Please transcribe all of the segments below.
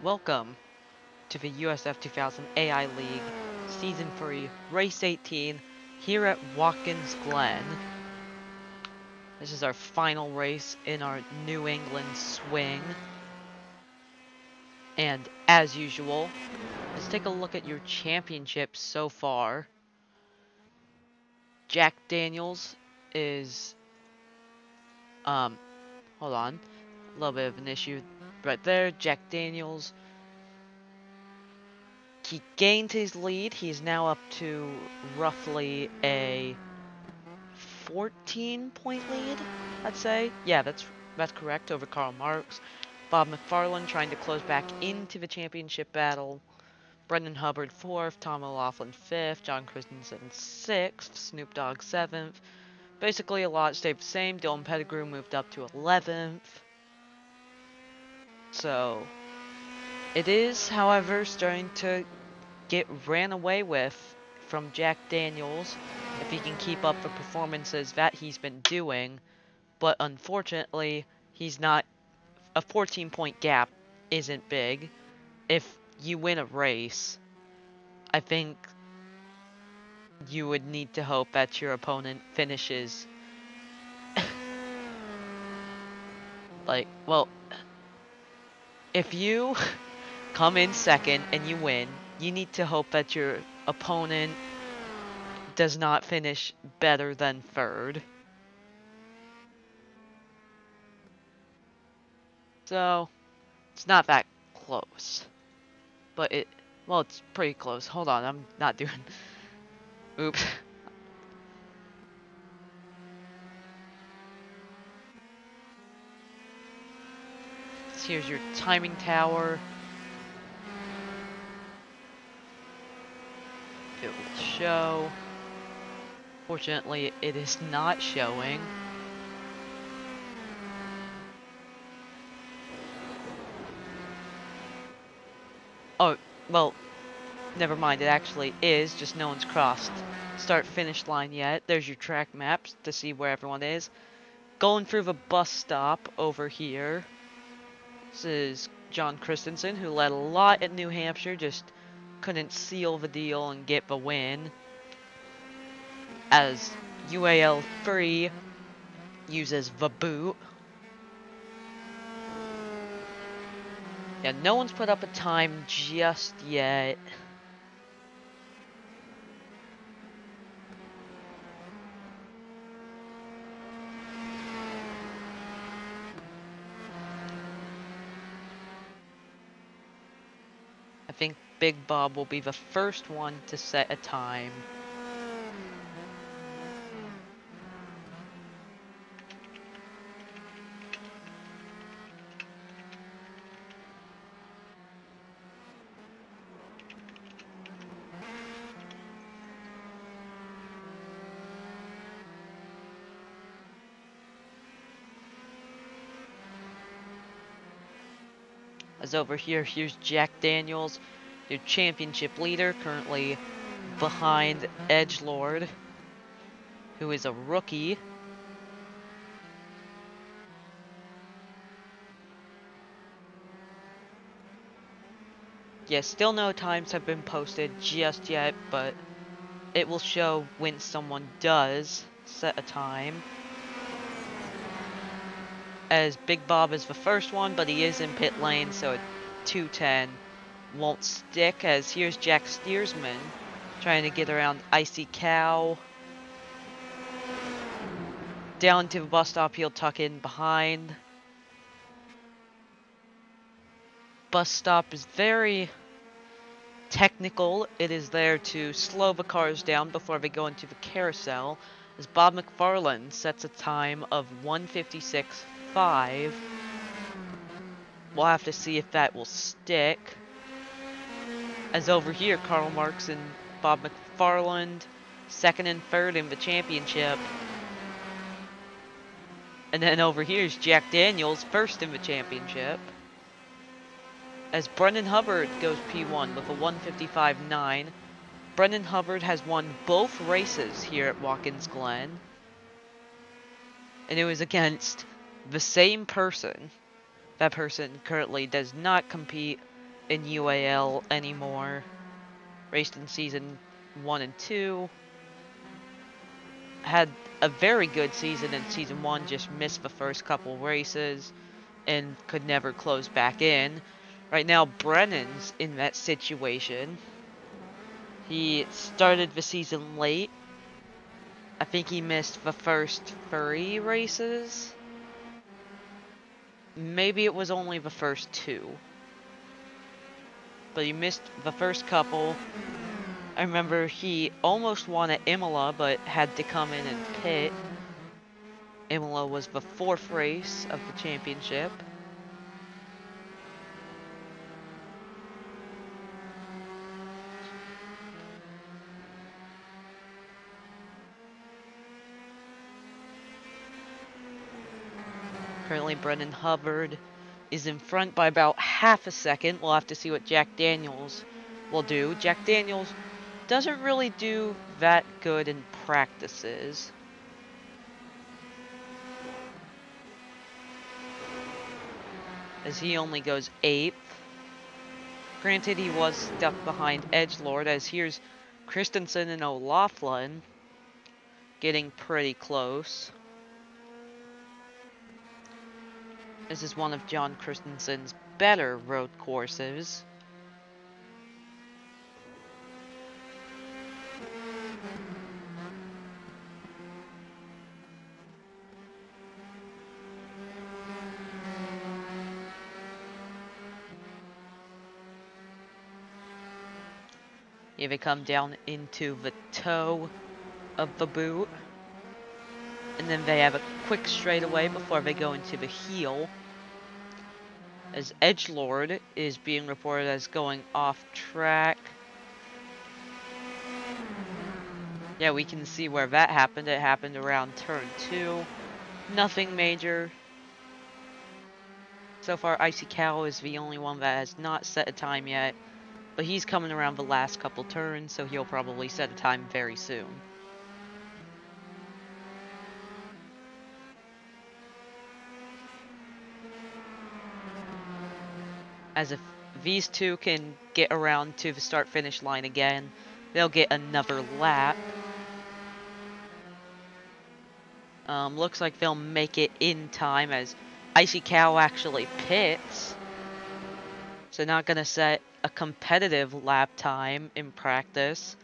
Welcome to the USF 2000 AI League Season 3 Race 18 here at Watkins, Glen. This is our final race in our New England swing. And as usual, let's take a look at your championships so far. Jack Daniels is, hold on, a little bit of an issue right there. Jack Daniels, he gained his lead. He's now up to roughly a 14-point lead, I'd say. Yeah, that's correct, over Karl Marx. Bob McFarland trying to close back into the championship battle. Brendan Hubbard 4th, Tom O'Laughlin 5th, John Christensen 6th, Snoop Dogg 7th. Basically, a lot stayed the same. Dylan Pettigrew moved up to 11th. So, it is, however, starting to get ran away with from Jack Daniels if he can keep up the performances that he's been doing. But unfortunately, he's not. A 14-point gap isn't big. If you win a race, I think you would need to hope that your opponent finishes well, if you come in second and you win, you need to hope that your opponent does not finish better than third. So, it's not that close. But well, it's pretty close. Hold on, I'm not doing... Oops. So here's your timing tower. It will show. Fortunately, it is not showing. Oh, well, never mind, it actually is, just no one's crossed start-finish line yet. There's your track maps to see where everyone is. Going through the bus stop over here. This is John Christensen, who led a lot at New Hampshire, just couldn't seal the deal and get the win. As UAL3 uses the boot. Yeah, no one's put up a time just yet. I think Big Bob will be the first one to set a time. As over here, here's Jack Daniels, your championship leader, currently behind Edgelord, who is a rookie. Yeah, still no times have been posted just yet, but it will show when someone does set a time. As Big Bob is the first one, but he is in pit lane, so a 2:10 won't stick. As here's Jack Steersman trying to get around Icy Cow. Down to the bus stop, he'll tuck in behind. Bus stop is very technical. It is there to slow the cars down before they go into the carousel. As Bob McFarland sets a time of 1:56.5. We'll have to see if that will stick. As over here, Karl Marx and Bob McFarland, second and third in the championship. And then over here is Jack Daniels, first in the championship. As Brendan Hubbard goes P1 with a 1:55.9. Brendan Hubbard has won both races here at Watkins Glen. And it was against the same person. That person currently does not compete in UAL anymore. Raced in season 1 and 2. Had a very good season in season 1, just missed the first couple races and could never close back in. Right now, Brennan's in that situation. He started the season late. I think he missed the first 3 races. Maybe it was only the first 2. But he missed the first couple. I remember he almost won at Imola, but had to come in and pit. Imola was the 4th race of the championship. Currently, Brendan Hubbard is in front by about half a second. We'll have to see what Jack Daniels will do. Jack Daniels doesn't really do that good in practices. As he only goes 8th. Granted, he was stuck behind Edgelord, as here's Christensen and O'Laughlin getting pretty close. This is one of John Christensen's better road courses. Here they come down into the toe of the boot. And then they have a quick straightaway before they go into the heel. As Edgelord is being reported as going off track. Yeah, we can see where that happened. It happened around turn 2. Nothing major. So far, Icy Cow is the only one that has not set a time yet. But he's coming around the last couple turns, so he'll probably set a time very soon. As if these two can get around to the start-finish line again, they'll get another lap. Looks like they'll make it in time as Icy Cow actually pits. So not gonna set a competitive lap time in practice.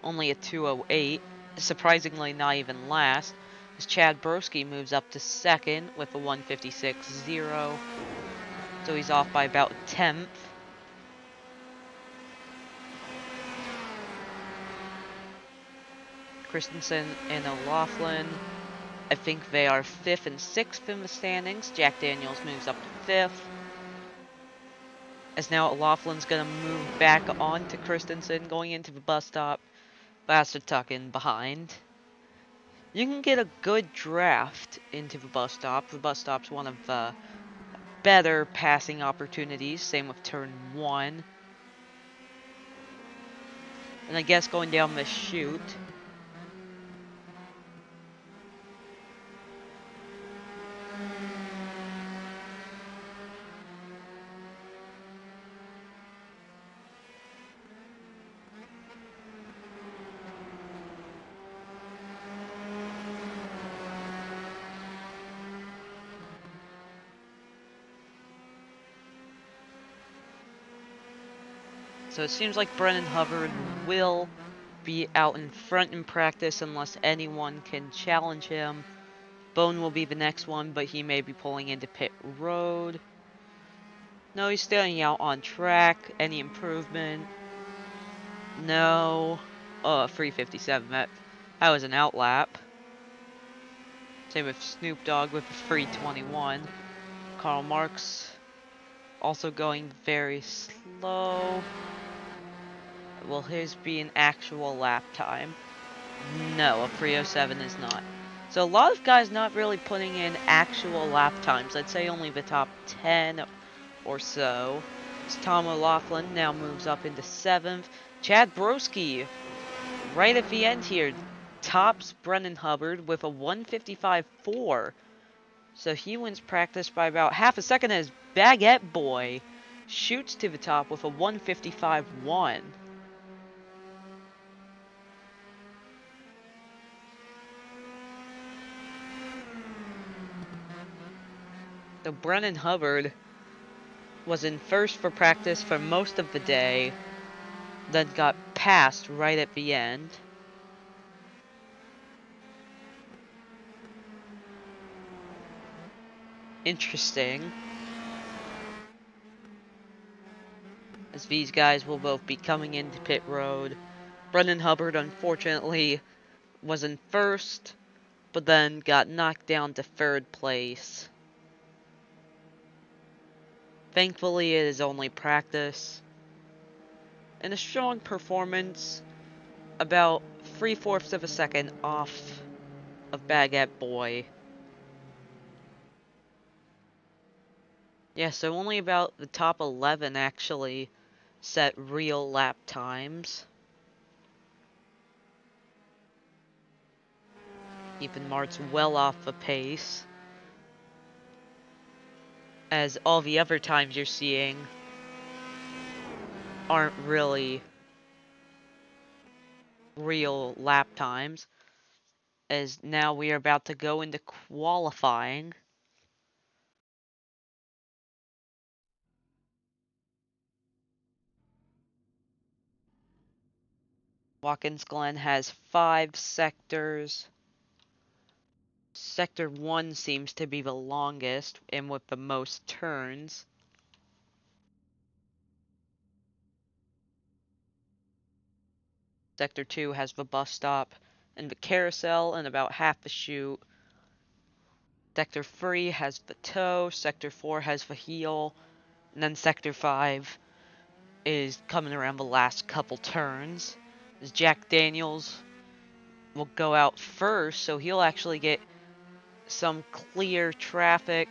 Only a 2:08. Surprisingly not even last. As Chad Broski moves up to 2nd with a 1:56.0. So he's off by about 1/10. Christensen and O'Laughlin, I think they are 5th and 6th in the standings. Jack Daniels moves up to 5th. As now O'Loughlin's going to move back on to Christensen, going into the bus stop. Faster tuck in behind. You can get a good draft into the bus stop. The bus stop's one of the better passing opportunities. Same with turn 1. And I guess going down the chute. So it seems like Brennan Hubbard will be out in front in practice unless anyone can challenge him. Bone will be the next one, but he may be pulling into pit road. No, he's staying out on track. Any improvement? No. Oh, 357. That was an outlap. Same with Snoop Dogg with a 321. Karl Marx also going very slow. Will his be an actual lap time? No, a 307 is not. So a lot of guys not really putting in actual lap times. I'd say only the top 10 or so. As Tom O'Laughlin now moves up into 7th. Chad Broski, right at the end here, tops Brennan Hubbard with a 1:55.4. So he wins practice by about half a second as Baguette Boy shoots to the top with a 155.1. So Brennan Hubbard was in first for practice for most of the day, then got passed right at the end. Interesting, as these guys will both be coming into pit road. Brennan Hubbard, unfortunately, was in first, but then got knocked down to third place. Thankfully, it is only practice. And a strong performance, about 3/4 of a second off of Baguette Boy. Yeah, so only about the top 11 actually set real lap times. Keeping Mart's well off the pace, as all the other times you're seeing aren't really real lap times, as now we are about to go into qualifying. Watkins Glen has 5 sectors. Sector 1 seems to be the longest and with the most turns. Sector 2 has the bus stop and the carousel and about half the chute. Sector 3 has the toe, Sector 4 has the heel, and then Sector 5 is coming around the last couple turns. As Jack Daniels will go out first, so he'll actually get some clear traffic,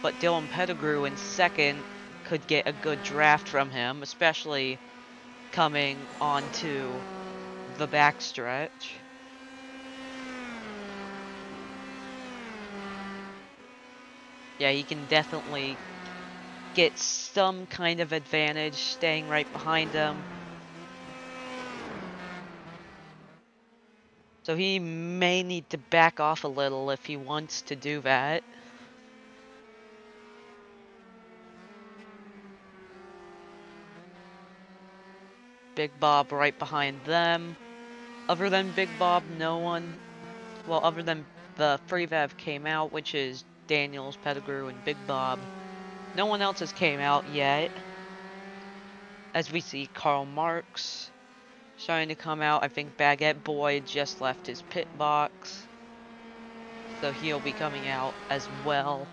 but Dylan Pettigrew in second could get a good draft from him, especially coming onto the backstretch. Yeah, he can definitely get some kind of advantage staying right behind him. So he may need to back off a little if he wants to do that. Big Bob right behind them. Other than Big Bob, no one... Well, other than the three that have came out, which is Daniels, Pettigrew, and Big Bob, no one else has came out yet. As we see Karl Marx starting to come out. I think Baguette Boy just left his pit box, so he'll be coming out as well.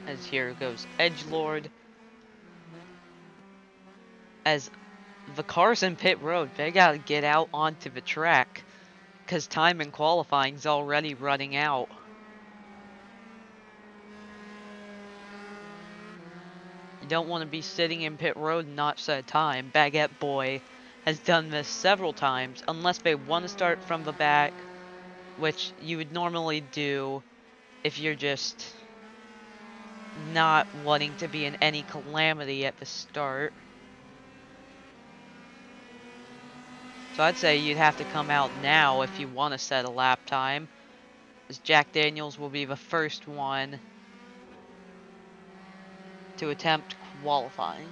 As here goes Edgelord. As the cars in pit road, they gotta get out onto the track, because time in qualifying's already running out. You don't want to be sitting in pit road and not set time. Baguette Boy has done this several times, unless they want to start from the back, which you would normally do if you're just not wanting to be in any calamity at the start. So I'd say you'd have to come out now if you want to set a lap time, as Jack Daniels will be the first one to attempt qualifying.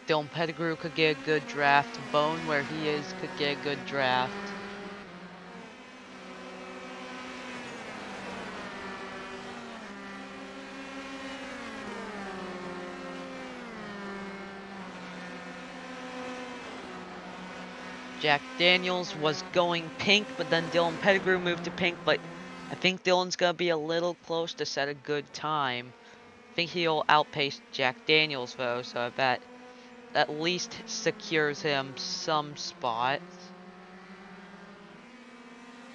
Dylan Pettigrew could get a good draft. Bone, where he is, could get a good draft. Jack Daniels was going pink, but then Dylan Pettigrew moved to pink, but I think Dylan's going to be a little close to set a good time. I think he'll outpace Jack Daniels, though, so that at least secures him some spots.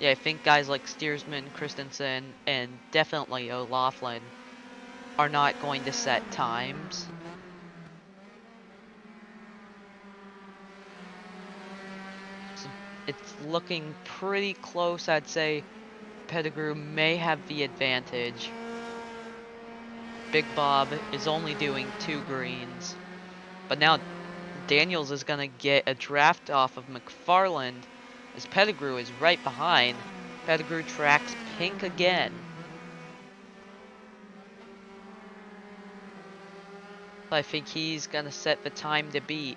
Yeah, I think guys like Steersman, Christensen, and definitely O'Laughlin are not going to set times. It's looking pretty close. I'd say Pettigrew may have the advantage. Big Bob is only doing 2 greens. But now Daniels is going to get a draft off of McFarland as Pettigrew is right behind. Pettigrew tracks pink again. I think he's going to set the time to beat.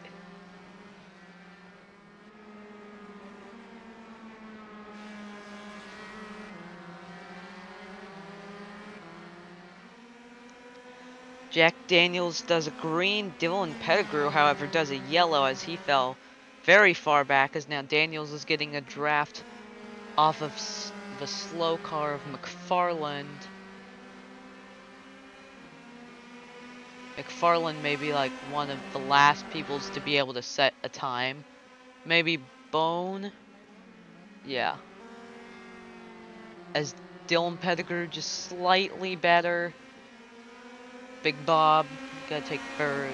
Jack Daniels does a green. Dylan Pettigrew, however, does a yellow as he fell very far back, as now Daniels is getting a draft off of the slow car of McFarland. McFarland may be like one of the last peoples to be able to set a time. Maybe Bone. Yeah. As Dylan Pettigrew just slightly better. Big Bob gotta take third.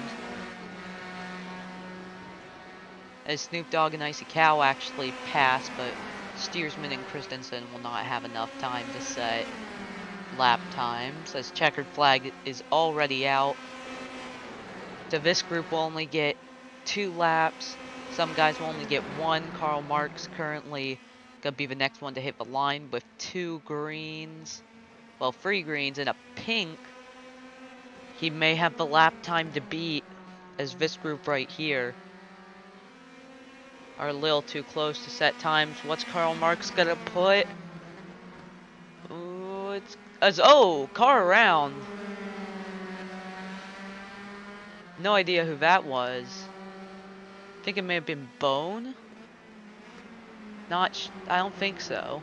As Snoop Dogg and Icy Cow actually pass, but Steersman and Christensen will not have enough time to set lap times, as Checkered Flag is already out. So this group will only get 2 laps. Some guys will only get 1. Karl Marx currently gonna be the next one to hit the line with 2 greens. Well, 3 greens and a pink. He may have the lap time to beat, as this group right here are a little too close to set times. What's Karl Marx gonna put? Ooh, car around. No idea who that was. I think it may have been Bone. I don't think so.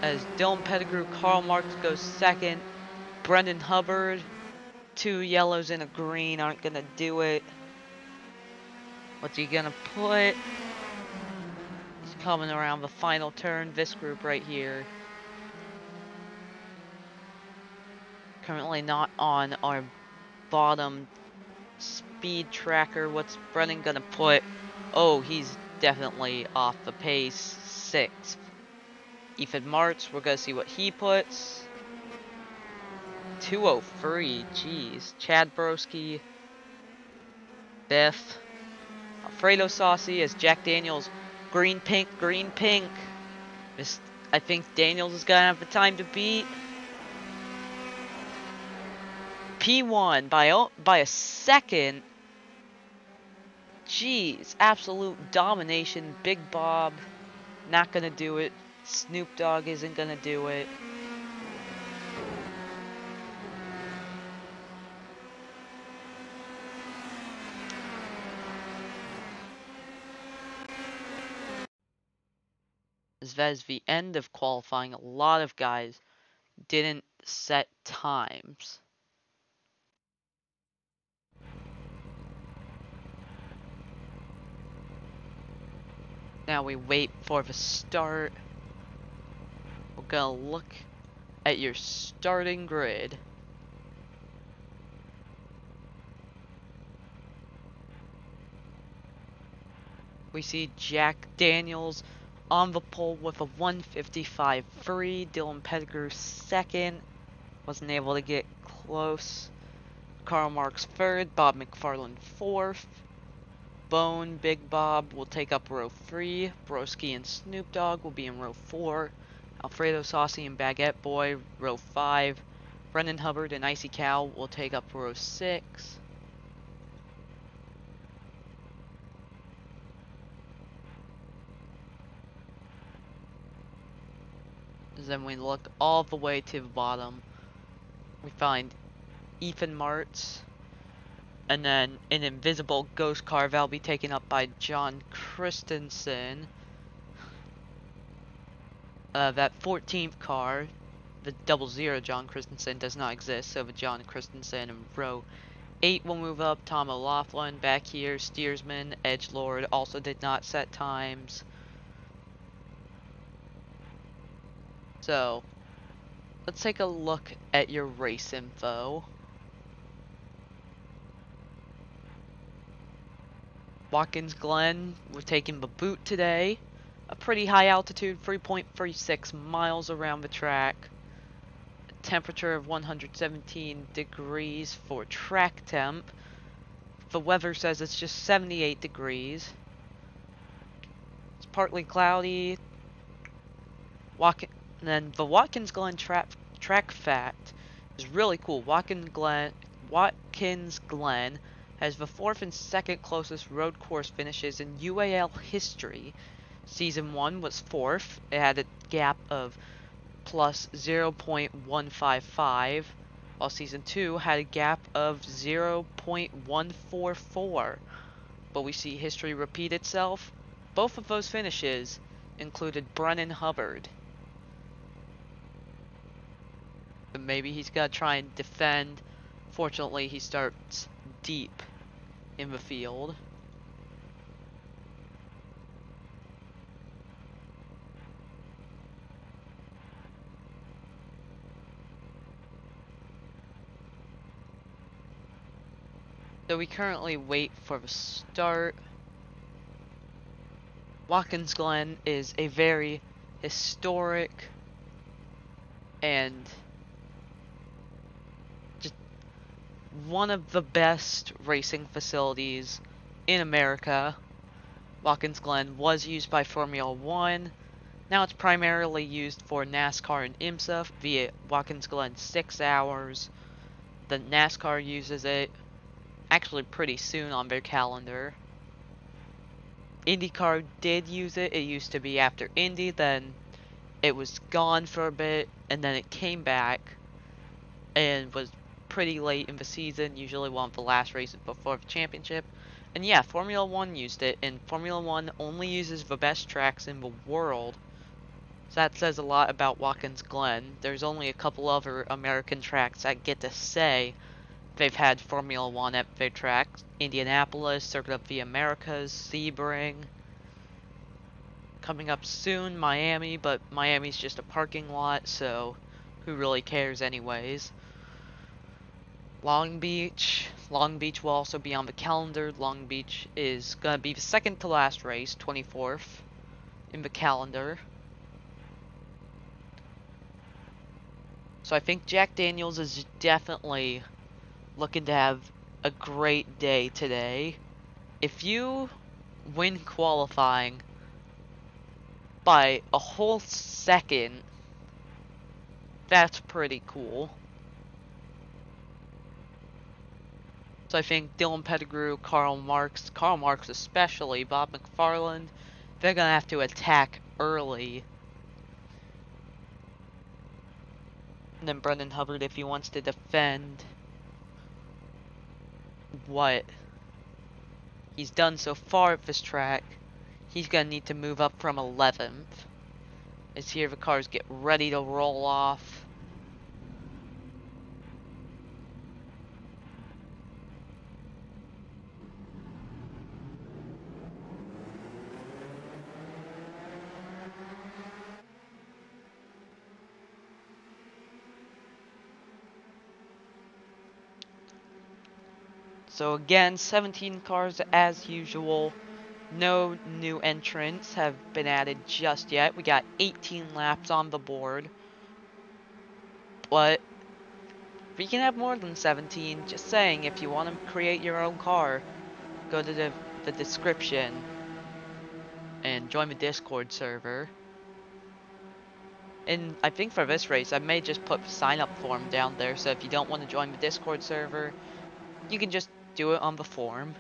As Dylan Pettigrew, Karl Marx goes second. Brendan Hubbard, 2 yellows and a green aren't gonna do it. What's he gonna put? He's coming around the final turn. This group right here. Currently not on our bottom speed tracker. What's Brennan gonna put? Oh, he's definitely off the pace. 6th. Ethan Martz, we're gonna see what he puts. 203, jeez. Chad Broski. 5th. Alfredo Saucy as Jack Daniels. Green, pink, green, pink. I think Daniels is gonna have the time to beat. P1 by a second. Jeez, absolute domination. Big Bob, not gonna do it. Snoop Dogg isn't gonna do it. As that is the end of qualifying, a lot of guys didn't set times. Now we wait for the start. We're gonna look at your starting grid. We see Jack Daniels on the pole with a 155.3. Dylan Pettigrew second. Wasn't able to get close. Karl Marx third. Bob McFarland fourth. Bone, Big Bob will take up row 3. Broski and Snoop Dogg will be in row 4. Alfredo Saucy and Baguette Boy, row 5. Brendan Hubbard and Icy Cow will take up row 6. Then we look all the way to the bottom. We find Ethan Martz. And then an invisible ghost car that'll be taken up by John Christensen. That 14th car, the 00 John Christensen, does not exist, so the John Christensen in row 8 will move up. Tom O'Laughlin back here. Steersman, Edgelord also did not set times. So, let's take a look at your race info. Watkins Glen, we're taking the boot today. A pretty high altitude, 3.36 miles around the track. A temperature of 117 degrees for track temp. The weather says it's just 78 degrees. It's partly cloudy. And then the Watkins Glen track fact is really cool. Watkins Glen has the 4th and 2nd closest road course finishes in UAL history. Season 1 was 4th. It had a gap of plus 0.155, while Season 2 had a gap of 0.144. But we see history repeat itself. Both of those finishes included Brennan Hubbard. Maybe he's got to try and defend. Fortunately, he starts deep in the field. So we currently wait for the start. Watkins Glen is a very historic and just one of the best racing facilities in America. Watkins Glen was used by Formula 1. Now it's primarily used for NASCAR and IMSA via Watkins Glen 6 hours. The NASCAR uses it actually pretty soon on their calendar. IndyCar did use it. It used to be after Indy, then it was gone for a bit, and then it came back and was pretty late in the season, usually one of the last races before the championship. And yeah, Formula 1 used it, and Formula 1 only uses the best tracks in the world. So that says a lot about Watkins Glen. There's only a couple other American tracks that get to say they've had Formula 1 at their tracks. Indianapolis, Circuit of the Americas, Sebring. Coming up soon, Miami, but Miami's just a parking lot, so who really cares anyways. Long Beach. Long Beach will also be on the calendar. Long Beach is going to be the second to last race, 24th, in the calendar. So I think Jack Daniels is definitely looking to have a great day today. If you win qualifying by a whole second, that's pretty cool. So I think Dylan Pettigrew, Karl Marx especially, Bob McFarland, they're going to have to attack early. And then Brendan Hubbard, if he wants to defend what he's done so far at this track, he's going to need to move up from 11th. As here the cars get ready to roll off. So again, 17 cars as usual. No new entrants have been added just yet. We got 18 laps on the board. But we can have more than 17. Just saying, if you want to create your own car, go to the description and join the Discord server. And I think for this race, I may just put the sign-up form down there, so if you don't want to join the Discord server, you can just do it on the form.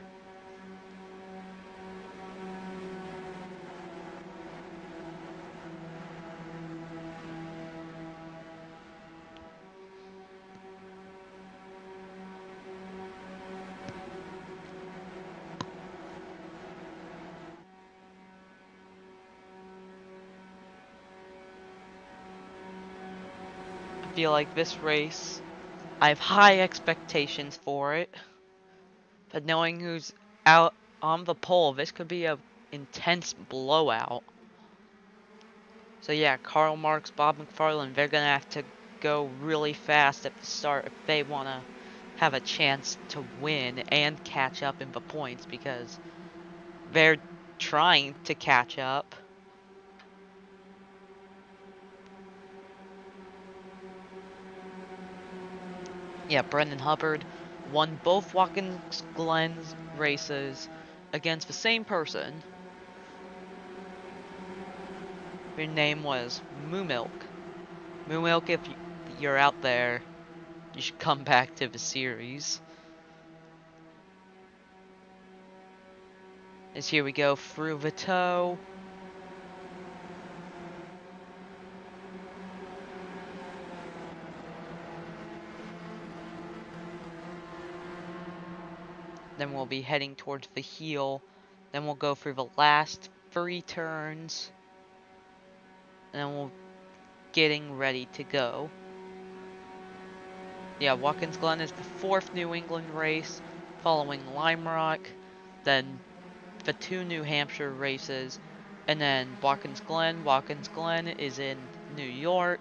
I feel like this race, I have high expectations for it. But knowing who's out on the pole, this could be a intense blowout. So yeah, Karl Marx, Bob McFarland, they're going to have to go really fast at the start if they want to have a chance to win and catch up in the points, because They're trying to catch up. Yeah, Brendan Hubbard won both Watkins Glen's races against the same person. Her name was Moo Milk. Moo Milk, if you're out there, you should come back to the series. As here we go through the toe. Then we'll be heading towards the heel. Then we'll go through the last 3 turns. And then we'll getting ready to go. Yeah, Watkins Glen is the 4th New England race, following Lime Rock, then the 2 New Hampshire races, and then Watkins Glen. Watkins Glen is in New York,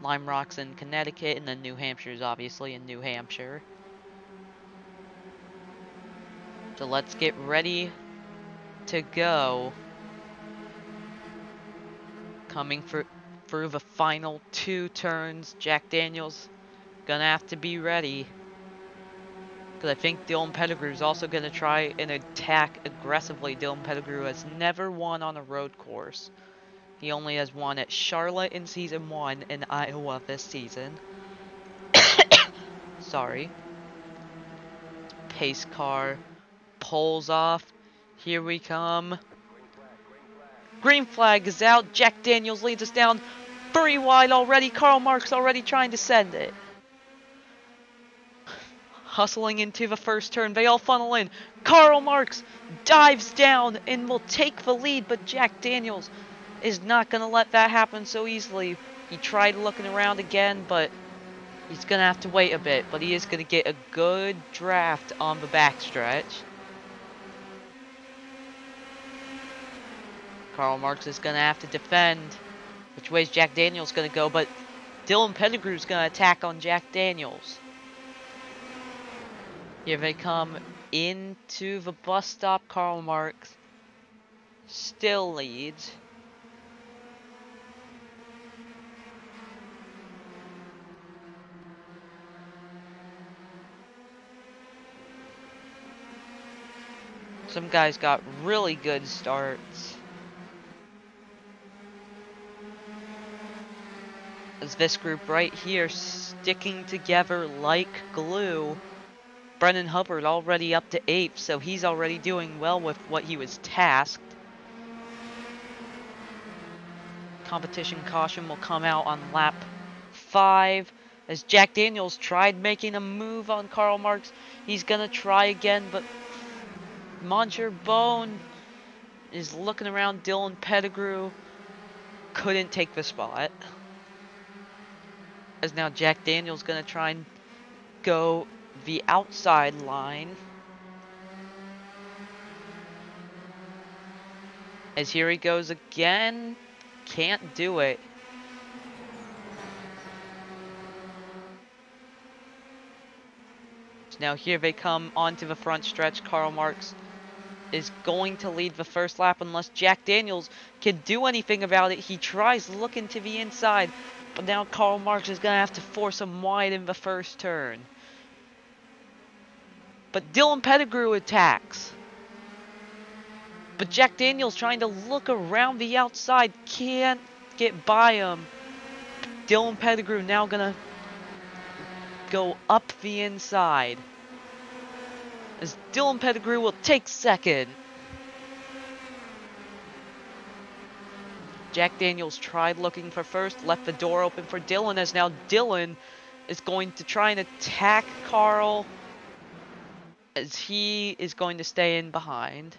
Lime Rock's in Connecticut, and then New Hampshire is obviously in New Hampshire. So let's get ready to go. Coming through the final 2 turns, Jack Daniels gonna have to be ready. Because I think Dylan Pettigrew is also going to try and attack aggressively. Dylan Pettigrew has never won on a road course. He only has won at Charlotte in Season 1 and Iowa this season. Sorry. Pace car pulls off. Here we come. Green flag is out. Jack Daniels leads us down 3 wide already. Karl Marx already trying to send it. Hustling into the first turn, they all funnel in. Karl Marx dives down and will take the lead, but Jack Daniels is not going to let that happen so easily. He tried looking around again, but he's going to have to wait a bit. But he is going to get a good draft on the backstretch. Karl Marx is going to have to defend. Which way is Jack Daniels going to go? But Dylan Pettigrew is going to attack on Jack Daniels. Here they come into the bus stop. Karl Marx still leads. Some guys got really good starts. As this group right here sticking together like glue. Brendan Hubbard already up to 8th, so he's already doing well with what he was tasked. Competition caution will come out on lap 5. As Jack Daniels tried making a move on Karl Marx. He's going to try again, but Monsieur Bone is looking around. Dylan Pettigrew couldn't take the spot. As now Jack Daniels going to try and go the outside line. As here he goes again. Can't do it. So now here they come onto the front stretch. Karl Marx is going to lead the first lap unless Jack Daniels can do anything about it. He tries looking to the inside, but now Karl Marx is going to have to force him wide in the first turn. But Dylan Pettigrew attacks. But Jack Daniels trying to look around the outside. Can't get by him. Dylan Pettigrew now going to go up the inside. As Dylan Pettigrew will take second. Jack Daniels tried looking for first. Left the door open for Dylan. As now Dylan is going to try and attack Karl. As he is going to stay in behind.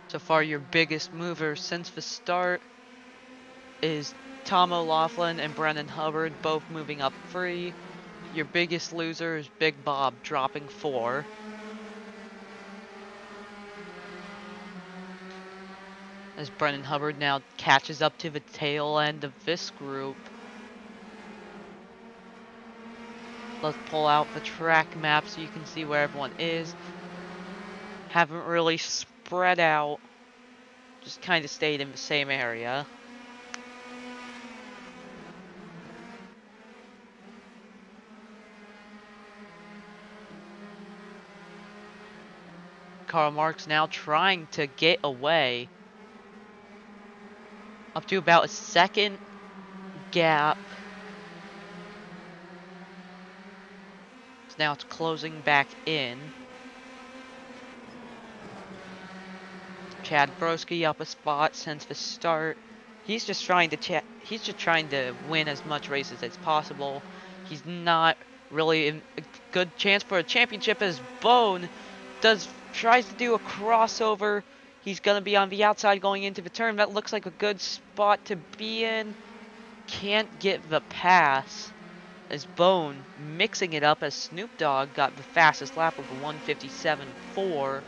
So far, your biggest mover since the start is Tom O'Laughlin and Brendan Hubbard, both moving up 3. Your biggest loser is Big Bob, dropping 4. As Brendan Hubbard now catches up to the tail end of this group. Let's pull out the track map so you can see where everyone is. Haven't really spread out. Just kind of stayed in the same area. Karl Marx now trying to get away. Up to about a second gap. So now it's closing back in. Chad Broski up a spot since the start. He's just trying to win as much races as possible. He's not really in a good chance for a championship as Bone tries to do a crossover. He's gonna be on the outside going into the turn. That looks like a good spot to be in. Can't get the pass as Bone mixing it up as Snoop Dogg got the fastest lap of a 1:57.4.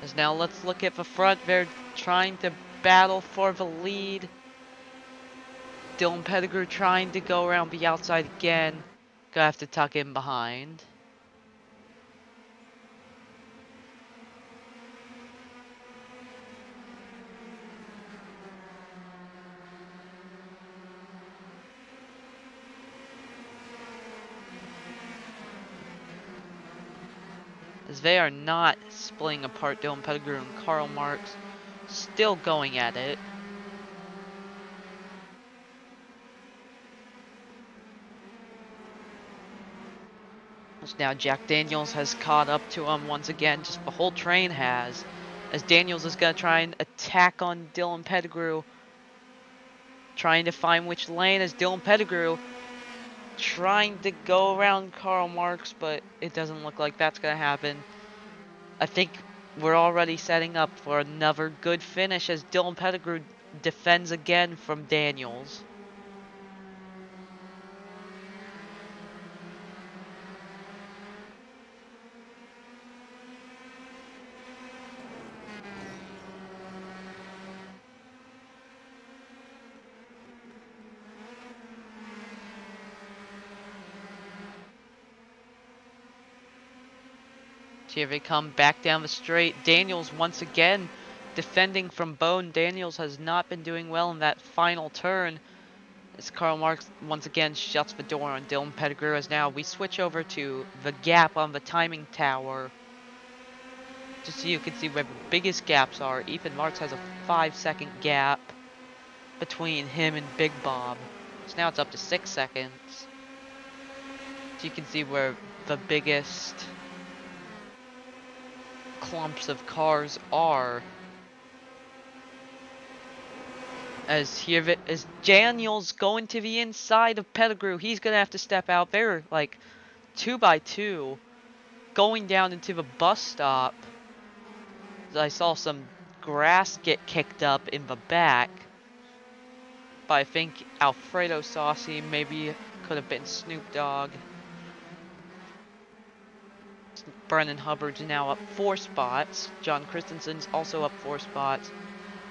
As now let's look at the front. They're trying to battle for the lead. Dylan Pettigrew trying to go around the outside again. Gonna have to tuck in behind. As they are not splitting apart, Dylan Pettigrew and Karl Marx still going at it. As now Jack Daniels has caught up to him once again, just the whole train has. As Daniels is going to try and attack on Dylan Pettigrew. Trying to find which lane as Dylan Pettigrew trying to go around Karl Marx, but it doesn't look like that's going to happen. I think we're already setting up for another good finish as Dylan Pettigrew defends again from Daniels. Here they come back down the straight. Daniels once again defending from Bone. Daniels has not been doing well in that final turn. As Karl Marx once again shuts the door on Dylan Pettigrew. As now we switch over to the gap on the timing tower. Just so you can see where the biggest gaps are. Ethan Marks has a 5-second gap between him and Big Bob. So now it's up to 6 seconds. So you can see where the biggest clumps of cars are. As here is Daniels going to the inside of Pettigrew. He's gonna have to step out. They're like 2x2 going down into the bus stop. I saw some grass get kicked up in the back, but I think Alfredo Saucy maybe could have been Snoop Dogg. Brennan Hubbard's now up 4 spots. John Christensen's also up 4 spots.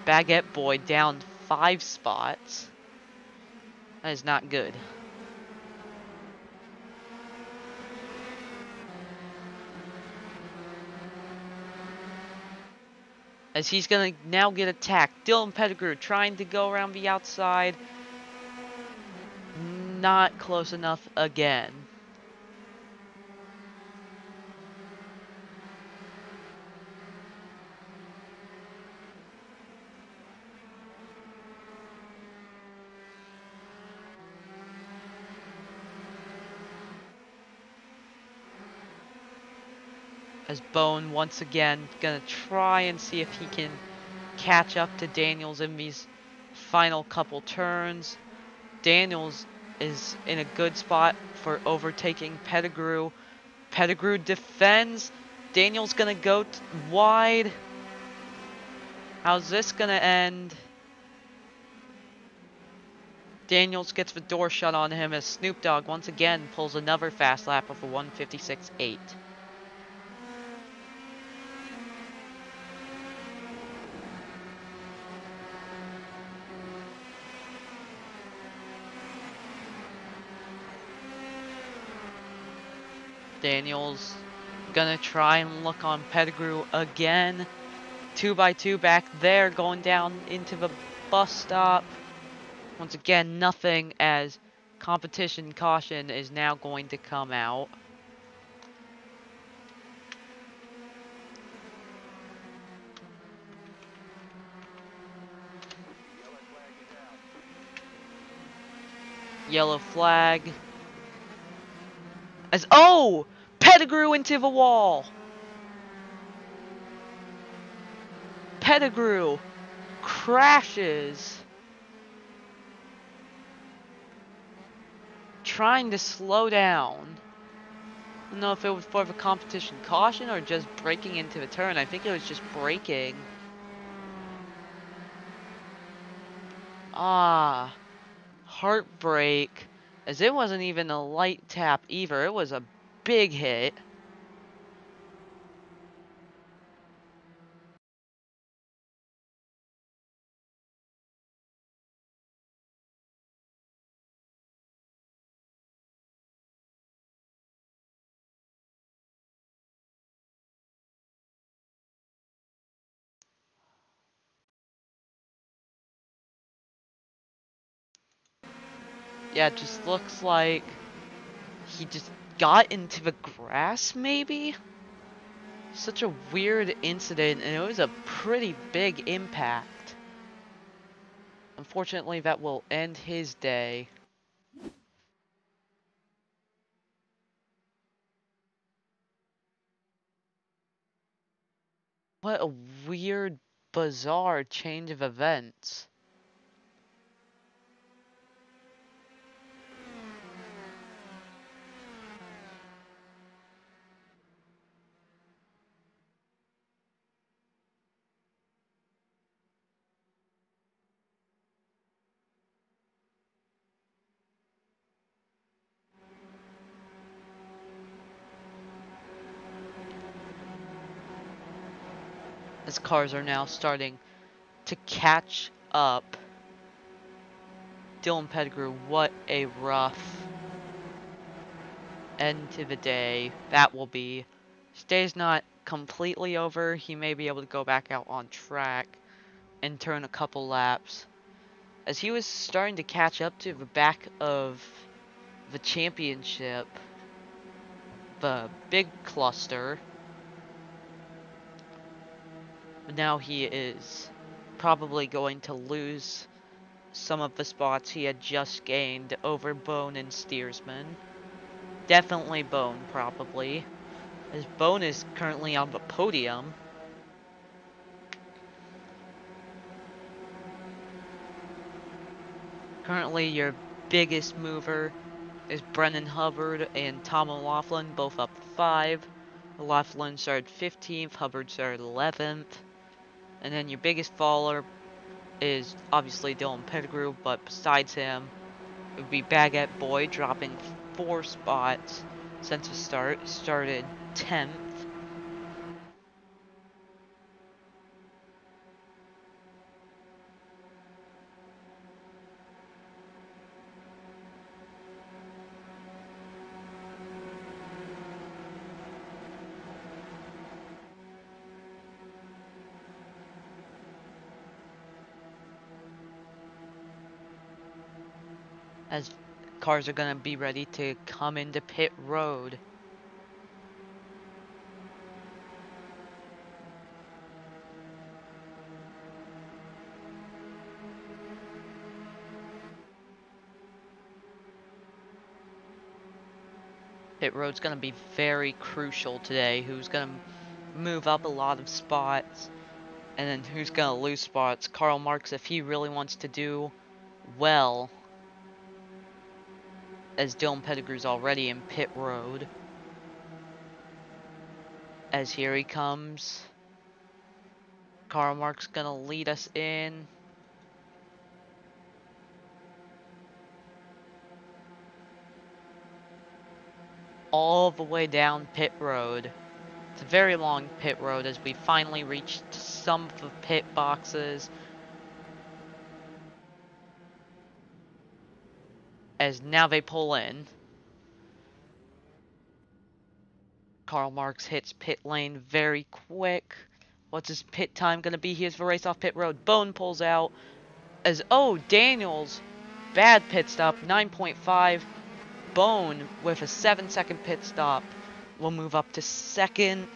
Baguette Boy down 5 spots. That is not good. As he's gonna now get attacked. Dylan Pettigrew trying to go around the outside. Not close enough again. As Bone once again gonna try and see if he can catch up to Daniels in these final couple turns. Daniels is in a good spot for overtaking Pettigrew. Pettigrew defends. Daniels gonna go wide. How's this gonna end? Daniels gets the door shut on him as Snoop Dogg once again pulls another fast lap of a 1:56.8. Daniels gonna try and look on Pettigrew again. 2x2 back there, going down into the bus stop. Once again, nothing, as competition caution is now going to come out. Yellow flag. As, oh! Pettigrew into the wall! Pettigrew crashes. Trying to slow down. I don't know if it was for the competition caution or just breaking into the turn. I think it was just braking. Ah, heartbreak. As it wasn't even a light tap either. It was a big hit. Yeah, it just looks like he just got into the grass, maybe? Such a weird incident, and it was a pretty big impact. Unfortunately, that will end his day. What a weird, bizarre change of events. As cars are now starting to catch up. Dylan Pettigrew, what a rough end to the day that will be. His day's not completely over. He may be able to go back out on track and turn a couple laps. As he was starting to catch up to the back of the championship, the big cluster. But now he is probably going to lose some of the spots he had just gained over Bone and Steersman. Definitely Bone, probably, as Bone is currently on the podium. Currently, your biggest mover is Brennan Hubbard and Tom O'Laughlin, both up 5. O'Laughlin started 15th, Hubbard started 11th. And then your biggest faller is obviously Dylan Pettigrew, but besides him, it would be Baguette Boy dropping 4 spots since the start. Started 10th. As cars are going to be ready to come into pit road. Pit road's going to be very crucial today. Who's going to move up a lot of spots, and then who's going to lose spots. Karl Marx, if he really wants to do well, as Dylan Pettigrew's already in pit road. As here he comes. Karl Marx gonna lead us in. All the way down pit road. It's a very long pit road as we finally reached some of the pit boxes. As now they pull in. Karl Marx hits pit lane very quick. What's his pit time gonna be? He has to race off pit road. Bone pulls out. As Daniels, bad pit stop, 9.5. Bone with a 7-second pit stop will move up to second.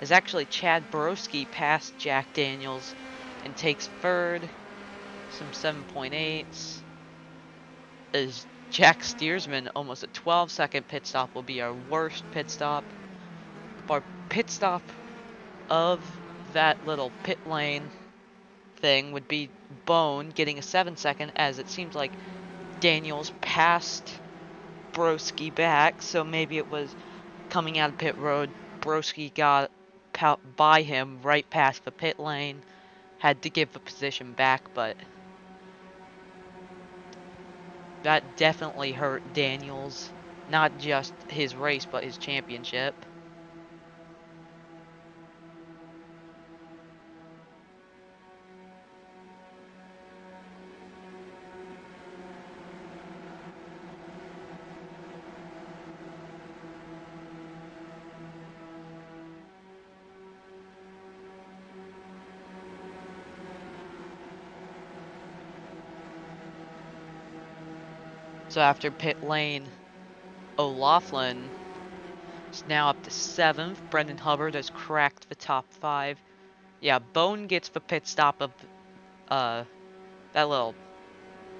As actually Chad Broski passed Jack Daniels and takes third, some 7.8s. As Jack Steersman, almost a 12-second pit stop, will be our worst pit stop. Our pit stop of that little pit lane thing would be Bone getting a 7-second, as it seems like Daniels passed Broski back, so maybe it was coming out of pit road. Broski got by him right past the pit lane, had to give the position back, but that definitely hurt Daniels. Not just his race, but his championship. So after pit lane, O'Loughlin is now up to 7th. Brendan Hubbard has cracked the top 5. Yeah, Bone gets the pit stop of that little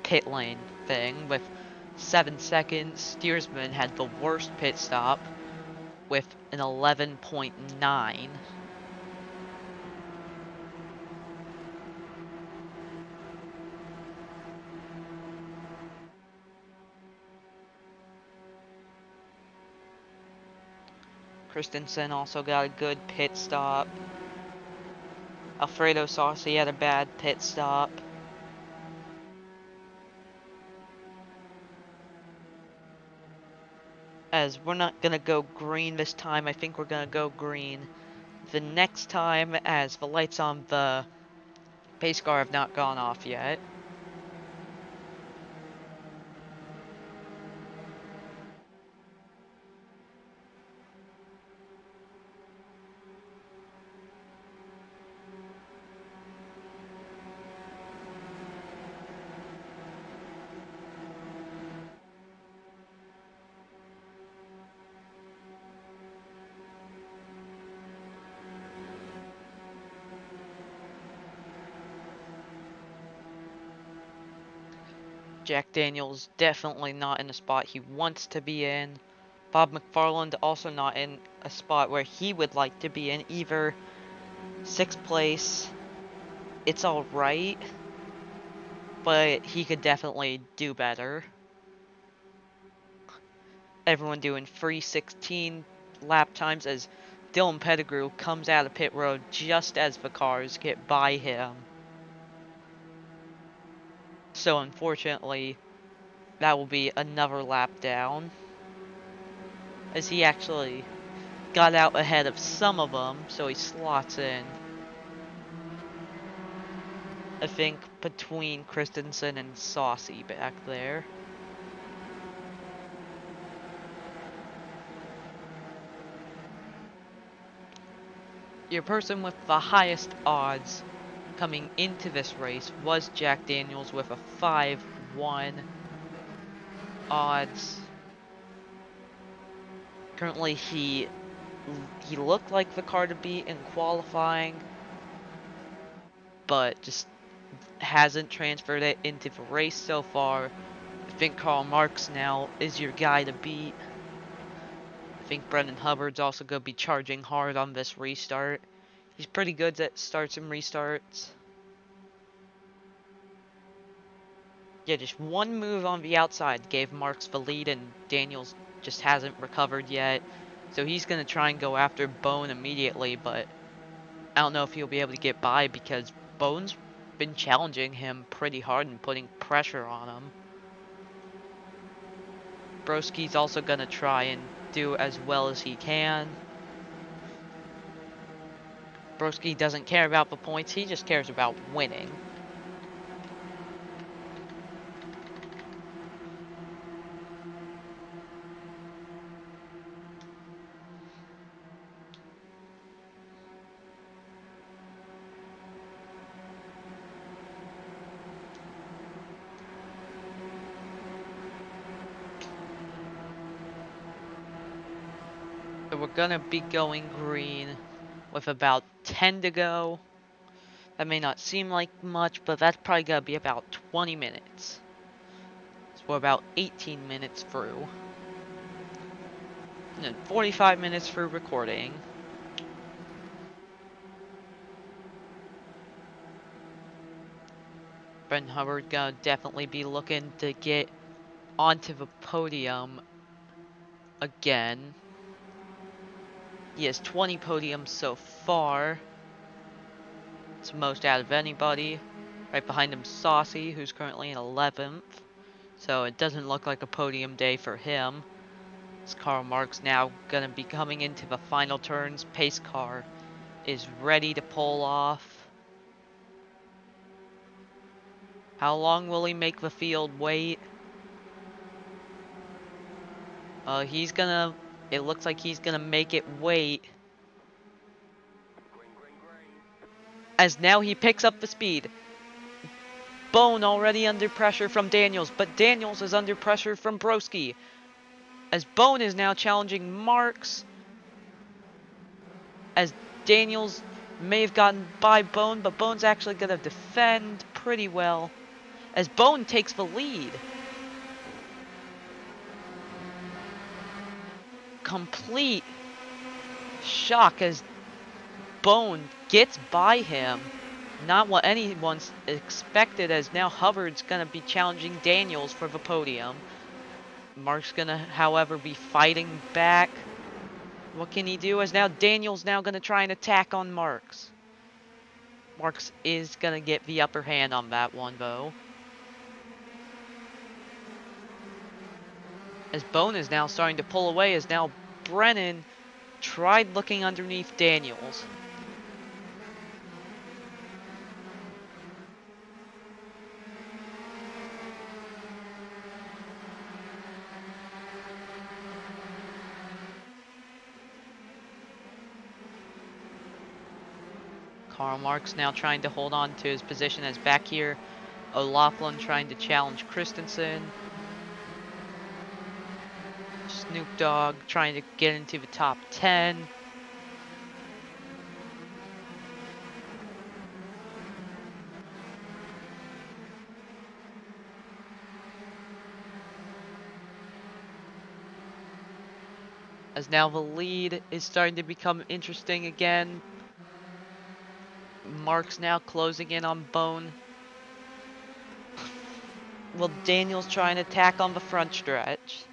pit lane thing with 7 seconds. Steersman had the worst pit stop with an 11.9. Christensen also got a good pit stop. Alfredo Saucy had a bad pit stop. As we're not gonna go green this time, I think we're gonna go green the next time, as the lights on the pace car have not gone off yet. Jack Daniels definitely not in a spot he wants to be in. Bob McFarland also not in a spot where he would like to be in either. 6th place, it's alright, but he could definitely do better. Everyone doing 3:16 lap times as Dylan Pettigrew comes out of pit road just as the cars get by him. So unfortunately, that will be another lap down, as he actually got out ahead of some of them, so he slots in. I think between Christensen and Saucy back there. Your person with the highest odds coming into this race was Jack Daniels with a 5-1 odds. Currently, he looked like the car to beat in qualifying, but just hasn't transferred it into the race so far. I think Karl Marx now is your guy to beat. I think Brendan Hubbard's also going to be charging hard on this restart. He's pretty good at starts and restarts. Yeah, just one move on the outside gave Marx the lead, and Daniels just hasn't recovered yet. So he's going to try and go after Bone immediately, but I don't know if he'll be able to get by because Bone's been challenging him pretty hard and putting pressure on him. Broski's also going to try and do as well as he can. Broski doesn't care about the points, he just cares about winning. we're gonna be going green with about 10 to go. That may not seem like much, but that's probably gonna be about 20 minutes. So we're about 18 minutes through. And then 45 minutes for recording. Ben Hubbard gonna definitely be looking to get onto the podium again. He has 20 podiums so far. It's the most out of anybody. Right behind him, Saucy, who's currently in 11th. So it doesn't look like a podium day for him. As Karl Marx now gonna be coming into the final turns. Pace car is ready to pull off. How long will he make the field wait? It looks like he's gonna make it wait. As now he picks up the speed. Bone already under pressure from Daniels, but Daniels is under pressure from Broski. As Bone is now challenging Marks. As Daniels may have gotten by Bone, but Bone's actually gonna defend pretty well. As Bone takes the lead. Complete shock as Bone gets by him. Not what anyone's expected, as now Hubbard's gonna be challenging Daniels for the podium. Mark's gonna, however, be fighting back. What can he do? As now Daniels now gonna try and attack on Marks. Marks is gonna get the upper hand on that one, though. As Bone is now starting to pull away, as now Brennan tried looking underneath Daniels. Karl Marx now trying to hold on to his position as back here. O'Loughlin trying to challenge Christensen. Snoop Dogg trying to get into the top 10. As now the lead is starting to become interesting again. Mark's now closing in on Bone. Well, Daniels trying to attack on the front stretch.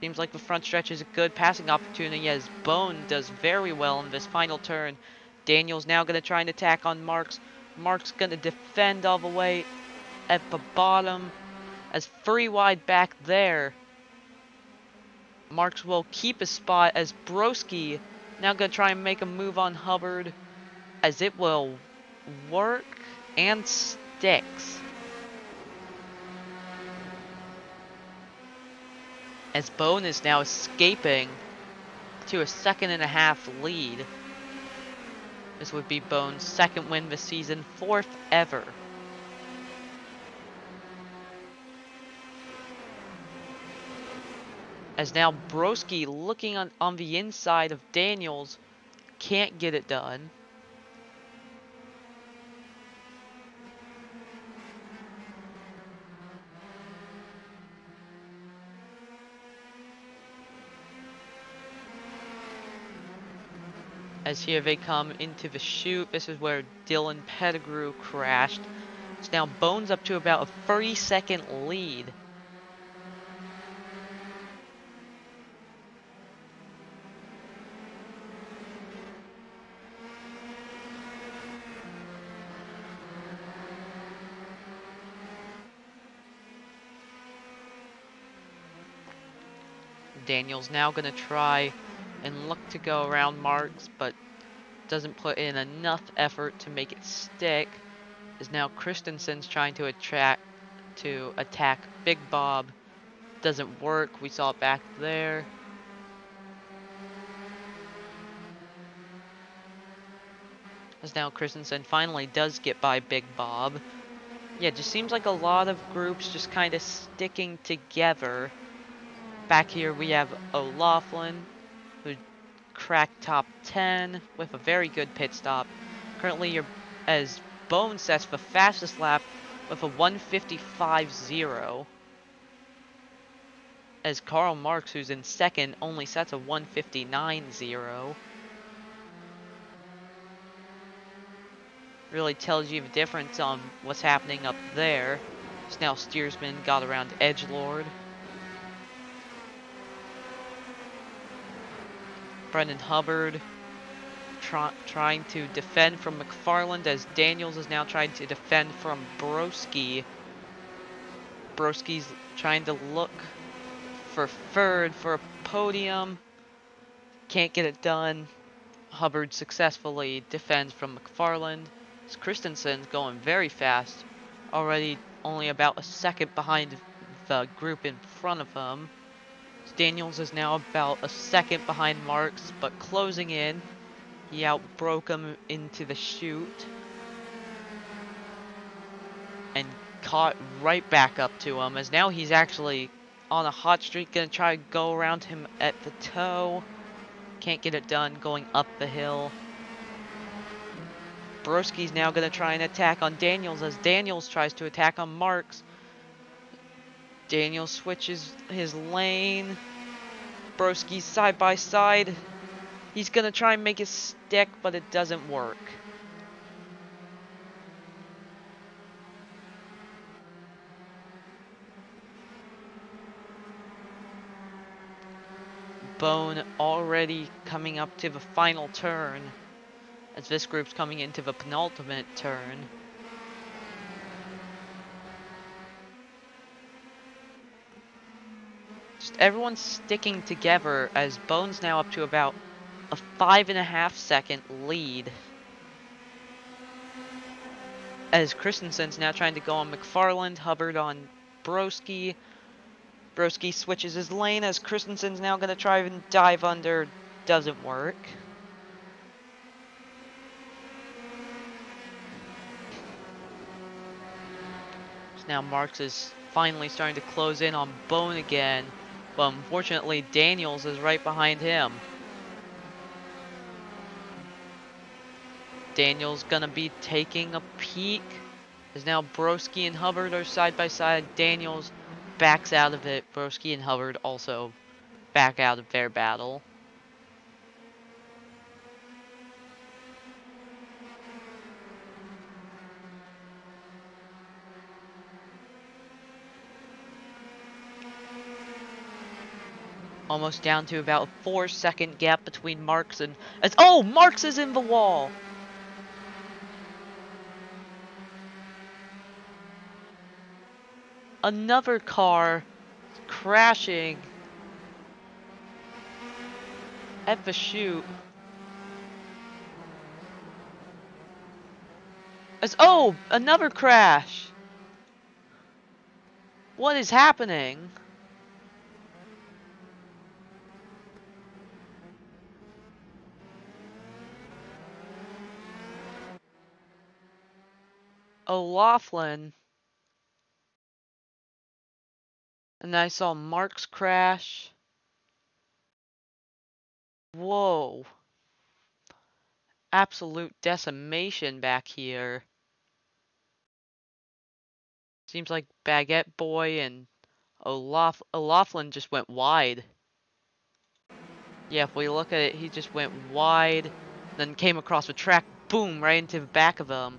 Seems like the front stretch is a good passing opportunity as Bone does very well in this final turn. Daniels now going to try and attack on Marks. Marks going to defend all the way at the bottom as 3 wide back there. Marks will keep his spot as Broski now going to try and make a move on Hubbard as it will work and sticks. As Bone is now escaping to a 2.5-second lead. This would be Bone's 2nd win this season, 4th ever. As now Broski looking on the inside of Daniels, can't get it done. As here they come into the chute. This is where Dylan Pettigrew crashed. It's now Bones up to about a 30-second lead. Daniel's now going to try and look to go around Marks, but doesn't put in enough effort to make it stick. Is now Christensen's trying to attack Big Bob. Doesn't work. We saw it back there. As now Christensen finally does get by Big Bob. Yeah, it just seems like a lot of groups just kind of sticking together. Back here we have O'Laughlin, who cracked top 10 with a very good pit stop. Currently, as Bone sets the fastest lap with a 1:55.0. As Karl Marx, who's in second, only sets a 1:59.0. Really tells you the difference on what's happening up there. Now Steersman got around Edgelord. Brendan Hubbard trying to defend from McFarland as Daniels is now trying to defend from Broski. Broski's trying to look for third for a podium. Can't get it done. Hubbard successfully defends from McFarland. Christensen's going very fast. Already only about a second behind the group in front of him. Daniels is now about a second behind Marks, but closing in. He outbroke him into the chute. And caught right back up to him, as now he's actually on a hot streak, gonna try to go around him at the toe. Can't get it done going up the hill. Broski's now gonna try and attack on Daniels as Daniels tries to attack on Marks. Daniels switches his lane. Broski's side by side. He's gonna try and make it stick, but it doesn't work. Bone already coming up to the final turn, as this group's coming into the penultimate turn. Just everyone's sticking together, as Bone's now up to about a 5.5 second lead. As Christensen's now trying to go on McFarland, Hubbard on Broski. Broski switches his lane as Christensen's now going to try and dive under. Doesn't work. So now Marks is finally starting to close in on Bone again. But unfortunately, Daniels is right behind him. Daniels going to be taking a peek. As now Broski and Hubbard are side by side. Daniels backs out of it. Broski and Hubbard also back out of their battle. Almost down to about a 4-second gap between Marks and... Oh! Marks is in the wall! Another car crashing at the chute. Oh! Another crash! What is happening? O'Laughlin. And I saw Marks crash. Whoa. Absolute decimation back here. Seems like Baguette Boy and O'Laughlin just went wide. Yeah, if we look at it, he just went wide, then came across the track, boom, right into the back of him.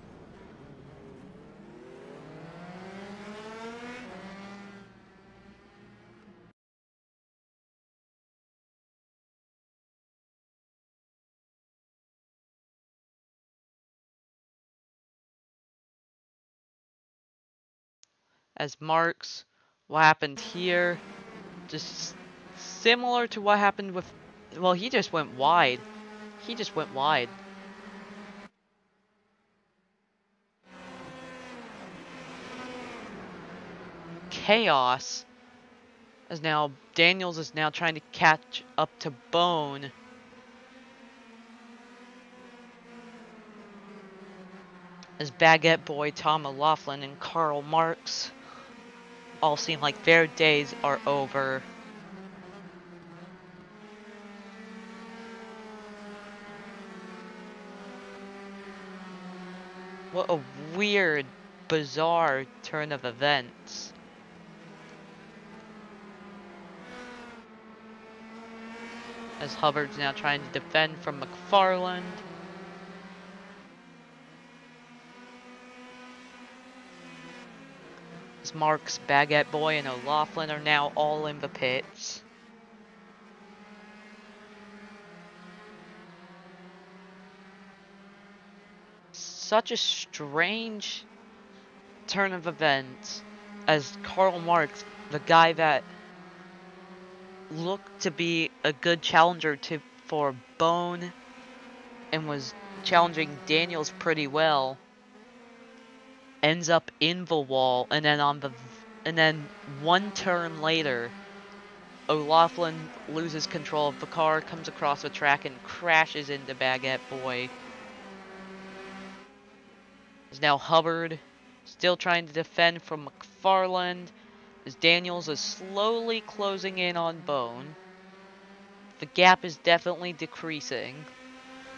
As Marks, what happened here, just similar to what happened with, well, he just went wide. He just went wide. Chaos. As now, Daniels is now trying to catch up to Bone. As Baguette Boy, Tom O'Laughlin, and Karl Marx all seem like their days are over. What a weird, bizarre turn of events. As Hubbard's now trying to defend from McFarland. As Marks, Baguette Boy, and O'Laughlin are now all in the pits. Such a strange turn of events as Karl Marx, the guy that looked to be a good challenger for Bone and was challenging Daniels pretty well, ends up in the wall, and then one turn later, O'Laughlin loses control of the car, comes across the track, and crashes into Baguette Boy. Is now Hubbard, still trying to defend from McFarland, as Daniels is slowly closing in on Bone. The gap is definitely decreasing,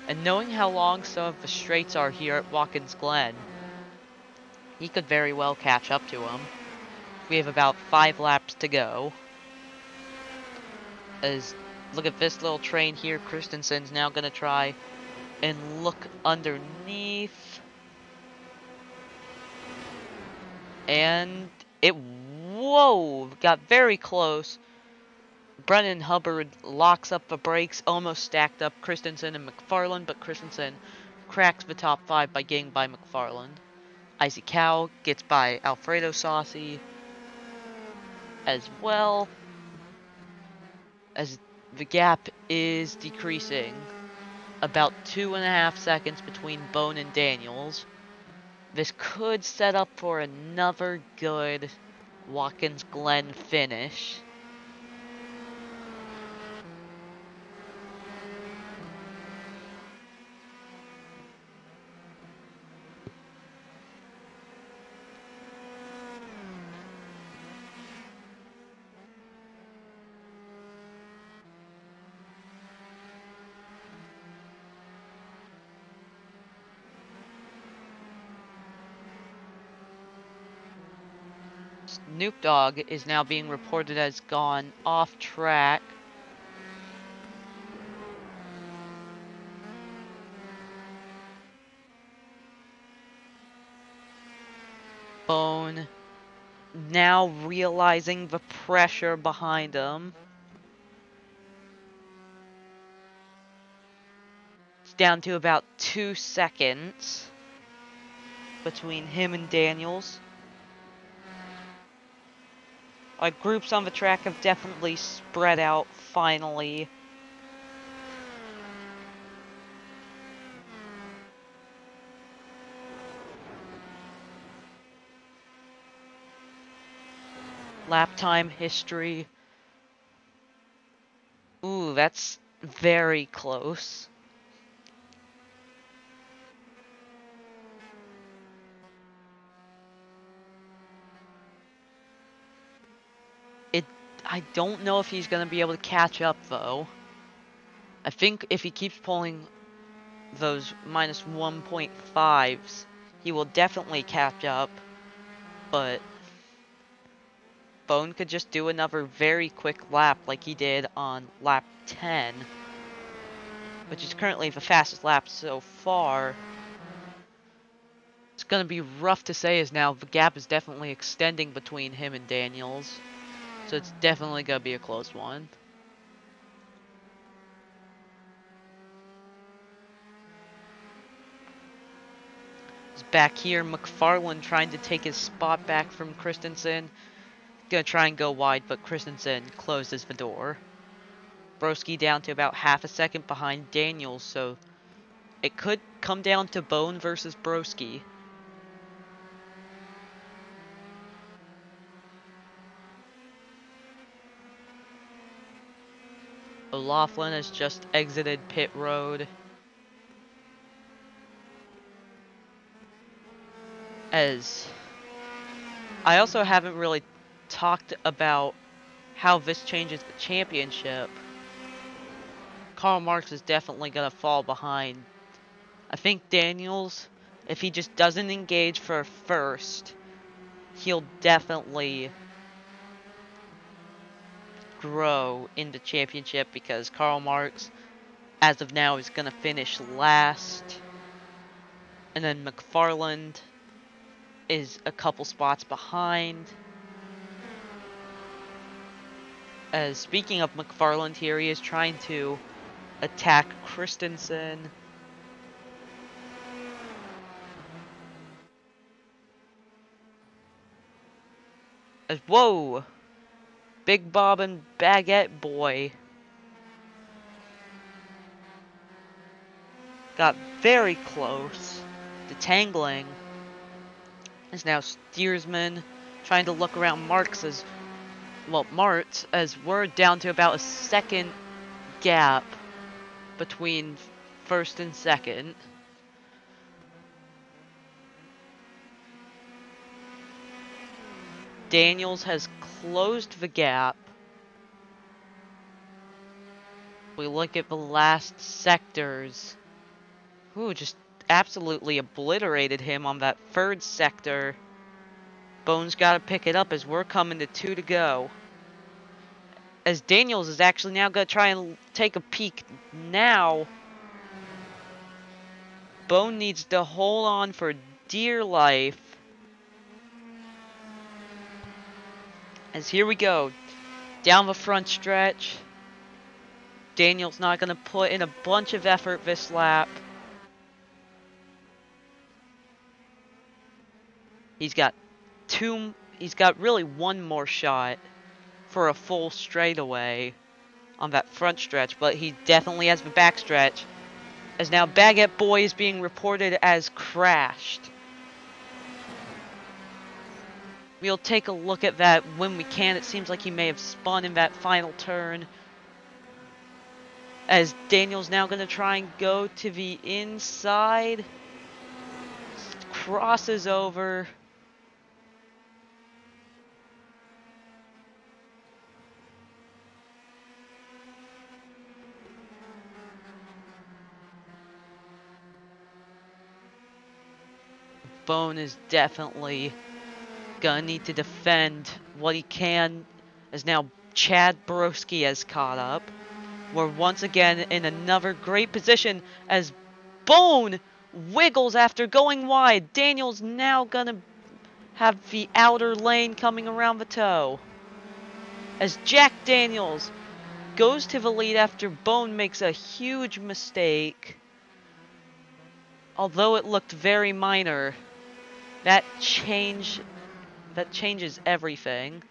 and knowing how long some of the straights are here at Watkins Glen, he could very well catch up to him. We have about 5 laps to go. As look at this little train here, Christensen's now gonna try and look underneath. And whoa, got very close. Brennan Hubbard locks up the brakes, almost stacked up Christensen and McFarland, but Christensen cracks the top 5 by getting by McFarland. Icy Cow gets by Alfredo Saucy as well, as the gap is decreasing. About 2.5 seconds between Bone and Daniels. This could set up for another good Watkins Glen finish. Snoop Dogg is now being reported as gone off track. Bone now realizing the pressure behind him. It's down to about 2 seconds between him and Daniels. Like, groups on the track have definitely spread out finally. Lap time history. Ooh, that's very close. I don't know if he's going to be able to catch up, though. I think if he keeps pulling those minus 1.5s, he will definitely catch up. But Bone could just do another very quick lap like he did on lap 10, which is currently the fastest lap so far. It's going to be rough to say, as now the gap is definitely extending between him and Daniels. So it's definitely going to be a close one. Back here, McFarland trying to take his spot back from Christensen. Gonna try and go wide, but Christensen closes the door. Broski down to about half a second behind Daniels, so it could come down to Bone versus Broski. O'Laughlin has just exited pit road. As I also haven't really talked about how this changes the championship. Karl Marx is definitely going to fall behind. I think Daniels If he just doesn't engage for first, he'll definitely grow in the championship because Karl Marx, as of now, is going to finish last. And then McFarland is a couple spots behind. Speaking of McFarland here, he is trying to attack Christensen. Whoa! Big Bob and Baguette Boy got very close. Detangling is now Steersman trying to look around Marx as we're down to about a second gap between first and second. Daniels has closed the gap. We look at the last sectors. Ooh, just absolutely obliterated him on that third sector. Bones got to pick it up as we're coming to 2 to go. As Daniels is actually now going to try and take a peek now. Bone needs to hold on for dear life. As here we go. Down the front stretch. Daniels not going to put in a bunch of effort this lap. He's got really one more shot for a full straightaway on that front stretch, but he definitely has the back stretch. As now Baguette Boy is being reported as crashed. We'll take a look at that when we can. It seems like he may have spun in that final turn. As Daniel's now going to try and go to the inside. Crosses over. Bone is definitely gonna need to defend what he can, as now Chad Broski has caught up. We're once again in another great position as Bone wiggles after going wide. Daniel's now gonna have the outer lane coming around the toe. As Jack Daniels goes to the lead after Bone makes a huge mistake. Although it looked very minor, that changes everything.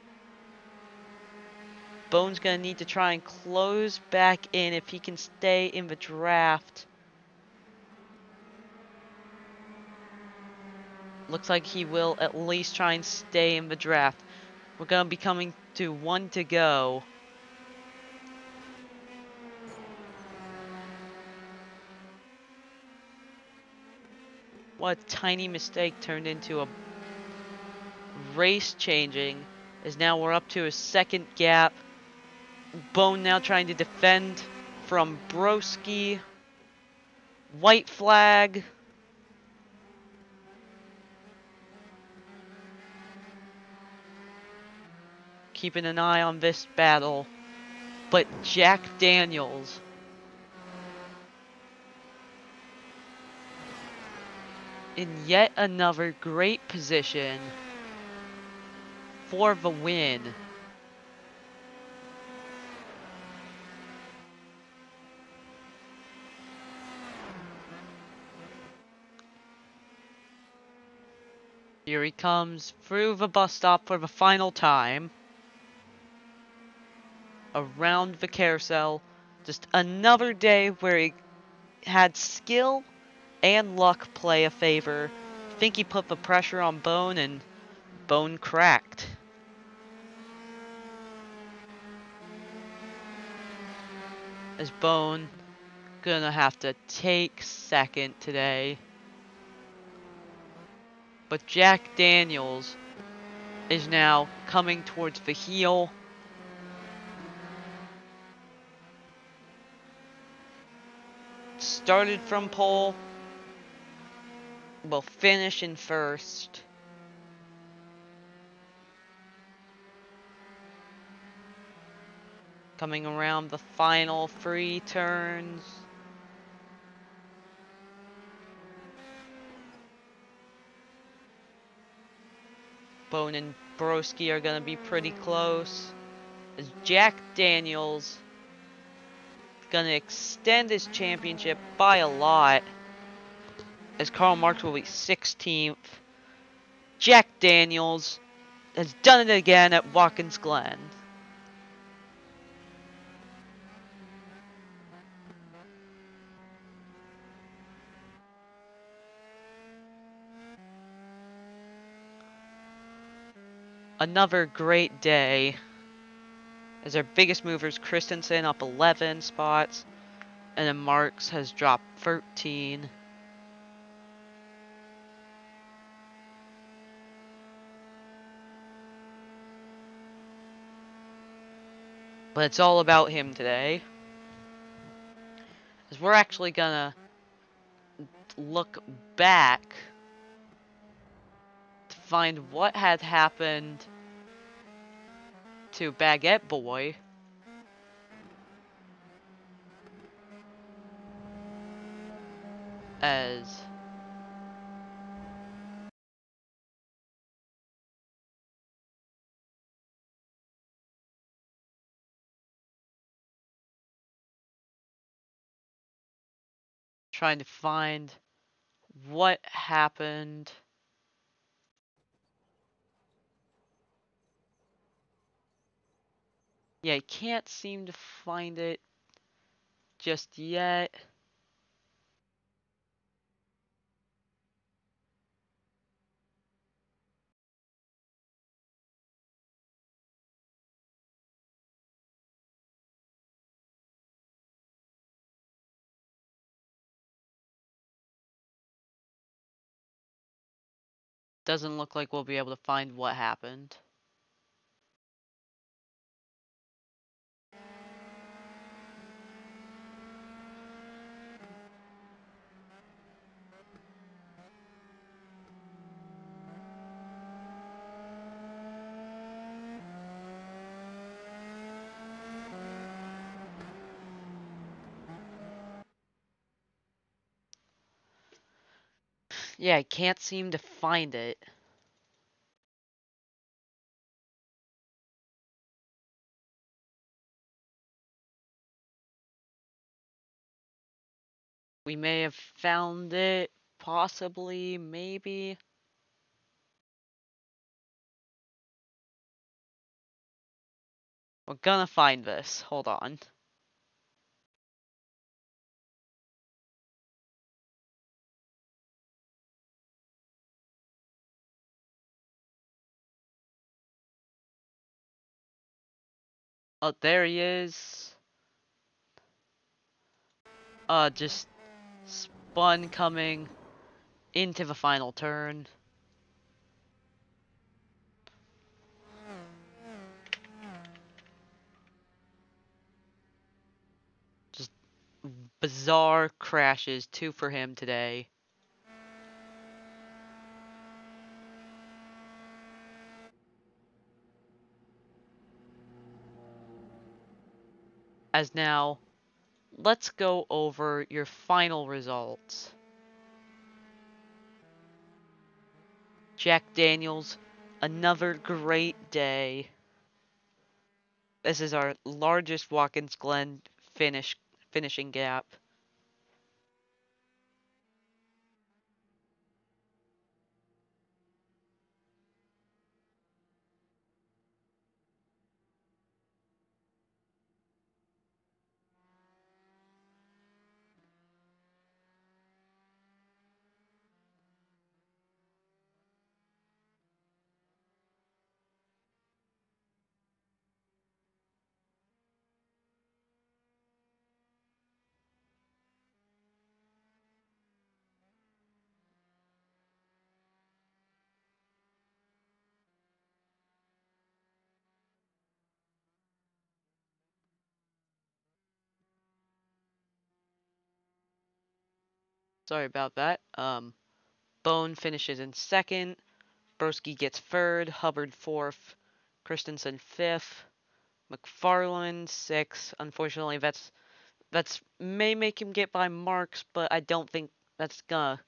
Bone's gonna need to try and close back in if he can stay in the draft. Looks like he will at least try and stay in the draft. We're gonna be coming to 1 to go. What a tiny mistake turned into a race changing, as now we're up to a second gap. Bone now trying to defend from Broski. White flag. Keeping an eye on this battle. But Jack Daniels in yet another great position for the win. Here he comes through the bus stop for the final time. Around the carousel. Just another day where he had skill and luck play a favor. I think he put the pressure on Bone and Bone cracked. As Bone gonna have to take second today. But Jack Daniels is now coming towards the heel. Started from pole. will finish in first. Coming around the final 3 turns. Bone and Broski are going to be pretty close. As Jack Daniels going to extend his championship by a lot. As Karl Marx will be 16th. Jack Daniels has done it again at Watkins Glen. Another great day. As our biggest movers, Christensen up 11 spots. And then Marks has dropped 13. But it's all about him today. As we're actually gonna look back to find what had happened to Baguette Boy. As trying to find what happened. Yeah, I can't seem to find it just yet. Doesn't look like we'll be able to find what happened. Yeah, I can't seem to find it. We may have found it, possibly, maybe. We're gonna find this. Hold on. Oh, there he is. Just spun coming into the final turn. Just bizarre crashes, 2 for him today. As now, let's go over your final results. Jack Daniels, another great day. This is our largest Watkins Glen finishing gap. Sorry about that. Bone finishes in second. Broski gets third. Hubbard fourth. Christensen fifth. McFarland sixth. Unfortunately, that's may make him get by Marks, but I don't think that's gonna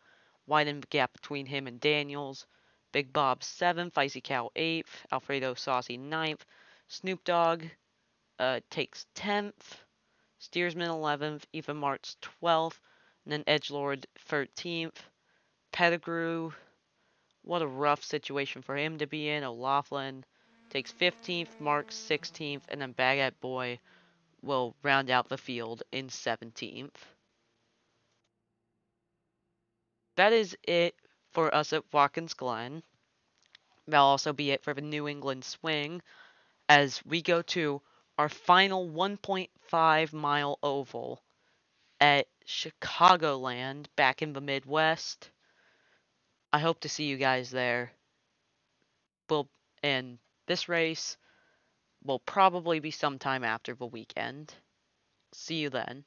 widen the gap between him and Daniels. Big Bob seventh. Icy Cow eighth. Alfredo Saucy ninth. Snoop Dogg takes 10th. Steersman 11th, Ethan Martz 12th, and then Edgelord 13th. Pettigrew, what a rough situation for him to be in. O'Laughlin takes 15th, Marks 16th, and then Baguette Boy will round out the field in 17th. That is it for us at Watkins Glen. That'll also be it for the New England Swing as we go to our final 1.5 mile oval at Chicagoland back in the Midwest. I hope to see you guys there. Will and this race will probably be sometime after the weekend. See you then.